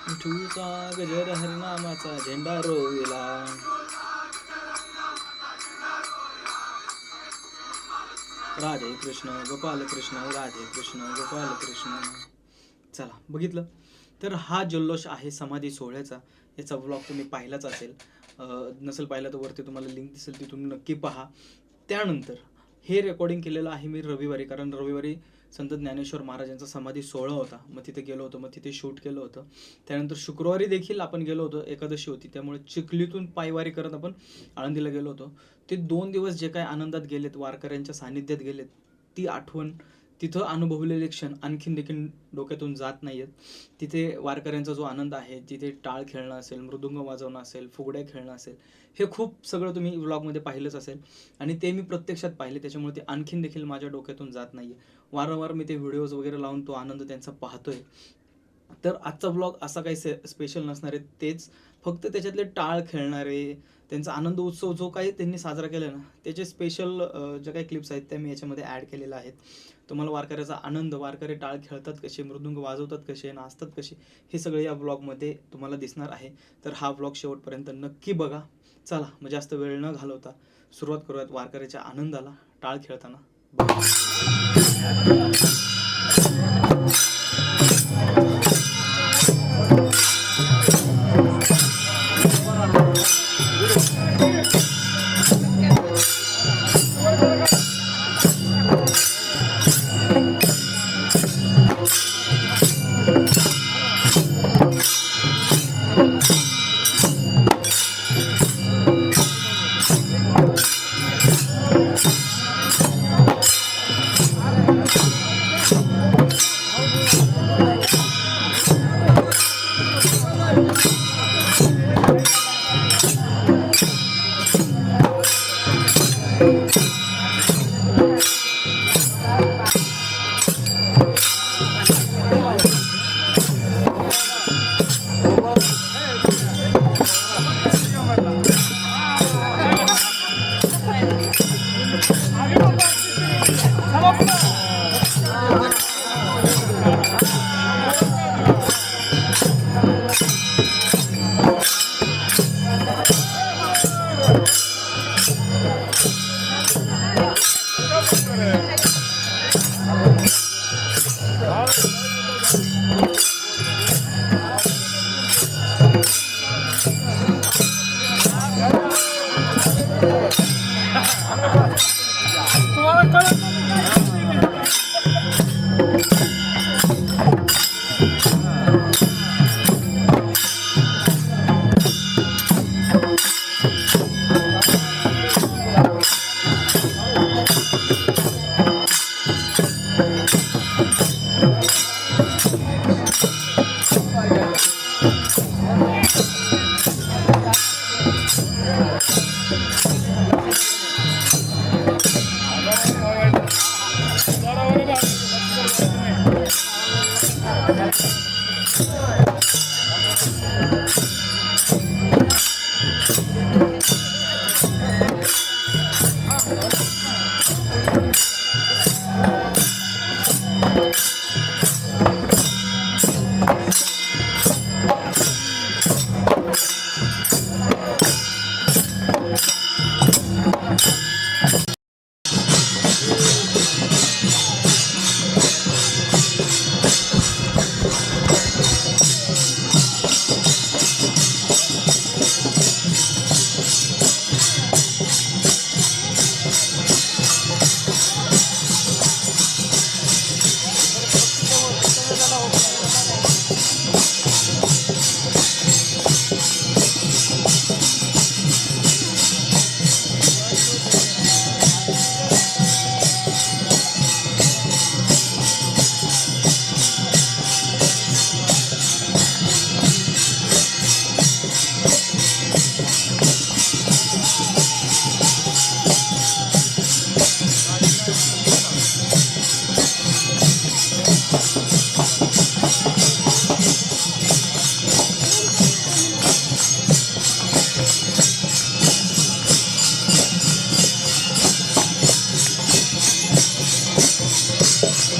विठूचा गजर हरिनामाचा झेंडा रोविला. राधे कृष्ण गोपाल कृष्ण राधे कृष्ण गोपाल कृष्ण. चला बघितलं तर हा जल्लोष आहे समाधी सोहळ्याचा. याचा ब्लॉग तुम्ही पाहिलाच असेल, नसेल पाहिला तर वरती तुम्हाला लिंक दिसेल, तिथून नक्की पहा. त्यानंतर हे रेकॉर्डिंग केलेलं आहे मी रविवारी, कारण रविवारी संत ज्ञानेश्वर महाराजांचा समाधी सोहळा होता, मग तिथे गेलो होतो, मग तिथे शूट केलं होतं. त्यानंतर शुक्रवारी देखील आपण गेलो होतो, एकादशी होती, त्यामुळे चिखलीतून पायवारी करत आपण आळंदीला गेलो होतो. ते 2 दिवस जे काय आनंदात गेलेत, वारकऱ्यांच्या सानिध्यात गेलेत, ती आठवण, तिथं अनुभवलेले क्षण आणखीन देखील डोक्यातून जात नाही आहेत. तिथे वारकऱ्यांचा जो आनंद आहे, तिथे टाळ खेळणं असेल, मृदुंग वाजवणं असेल, फुगड्या खेळणं असेल, हे खूप सगळं तुम्ही व्लॉगमध्ये पाहिलंच असेल आणि ते मी प्रत्यक्षात पाहिले, त्याच्यामुळे ते आणखीन देखील माझ्या डोक्यातून जात नाही आहे. वारंवार मी ते व्हिडिओज वगैरे लावून तो आनंद त्यांचा पाहतोय. तर आजचा ब्लॉग असा काही स्पेशल नसणार आहे, तेच फक्त त्याच्यातले टाळ खेळणारे, त्यांचा आनंद उत्सव जो काही त्यांनी साजरा केला ना, त्याचे स्पेशल ज्या काही क्लिप्स आहेत त्या मी याच्यामध्ये ॲड केलेल्या आहेत. तुम्हाला वारकऱ्याचा आनंद, वारकरी टाळ खेळतात कसे, मृदुंग वाजवतात कसे, नाचतात कसे, हे सगळे या ब्लॉगमध्ये तुम्हाला दिसणार आहे. तर हा ब्लॉग शेवटपर्यंत नक्की बघा. चला मग जास्त वेळ न घालवता सुरुवात करूयात वारकऱ्याच्या आनंदाला टाळ खेळताना.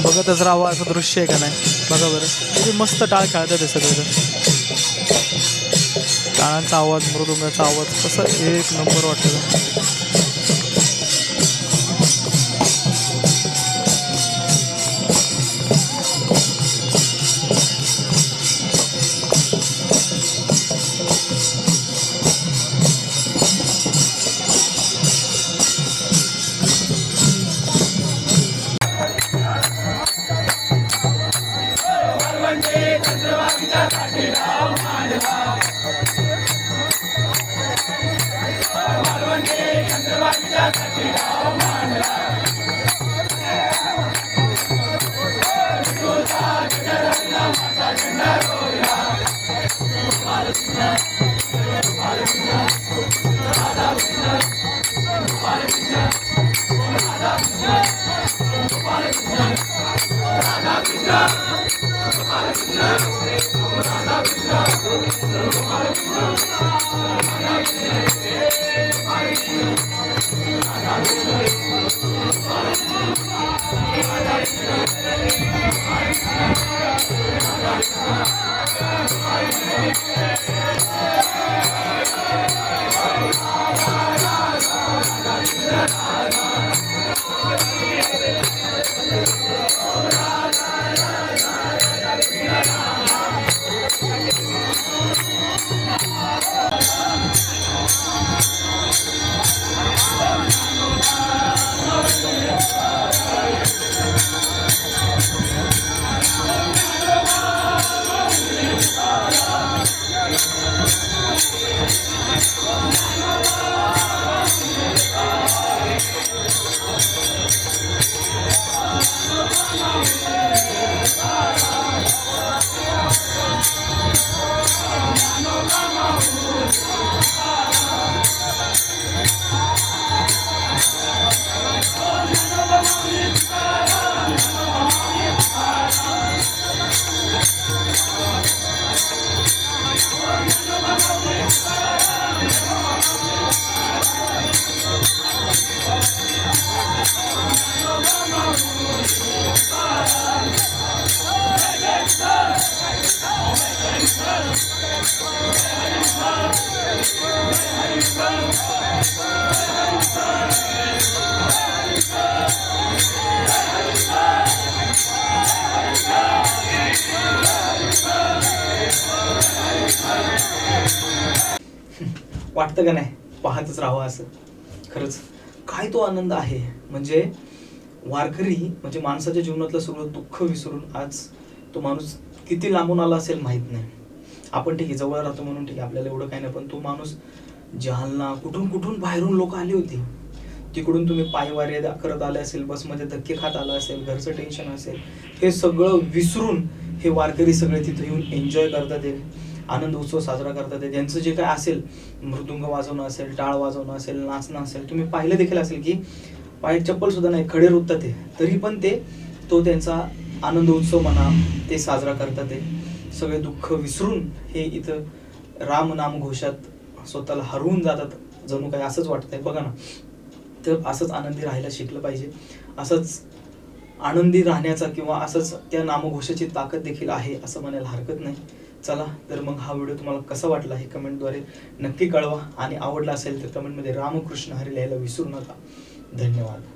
बघतच राहावं असं दृश्य आहे का नाही. बघा बरं किती मस्त टाळ खेळतात ते सगळे. टाळांचा आवाज, मृदुंगाचा आवाज कसं एक नंबर वाटतं. वाटतं का नाही पाहतच राहावं असं. खरंच काय तो आनंद आहे. म्हणजे वारकरी म्हणजे माणसाच्या जीवनातलं सगळं दुःख विसरून आज तो माणूस किती लांबून आला असेल माहित नाही. आपण ठीक आहे जवळ राहतो म्हणून ठीक आहे आपल्याला एवढं काही नाही, पण तो माणूस जालना कुठून कुठून बाहेरून लोक आली होती. तिकडून तुम्ही पायवारी करत आले असेल, बसमध्ये धक्के खात आला असेल, घरचं टेन्शन असेल, हे सगळं विसरून हे वारकरी सगळे तिथे येऊन एन्जॉय करतात, ते आनंद उत्सव साजरा करतात. त्यांचं जे काय असेल, मृदुंग वाजवणं असेल, टाळ वाजवणं असेल, नाचणं असेल, तुम्ही पाहिलं देखील असेल की पायात चप्पल सुद्धा नाही, खडे रुततात ते, तरी पण ते तो त्यांचा आनंद उत्सव म्हणा ते साजरा करतात. ते सगळे दुःख विसरून हे इथं राम नाम घोषात स्वतःला हरवून जातात. जणू काही असंच वाटतंय बघा ना. तर असंच आनंदी राहायला शिकलं पाहिजे. असंच आनंदी राहण्याचा किंवा असंच त्या नामघोषाची ताकद देखील आहे असं म्हणायला हरकत नाही. चला तर मग हा व्हिडिओ तुम्हाला कसा वाटला हे कमेंटद्वारे नक्की कळवा, आणि आवडला असेल तर कमेंटमध्ये रामकृष्ण हरी लिहायला विसरू नका. धन्यवाद.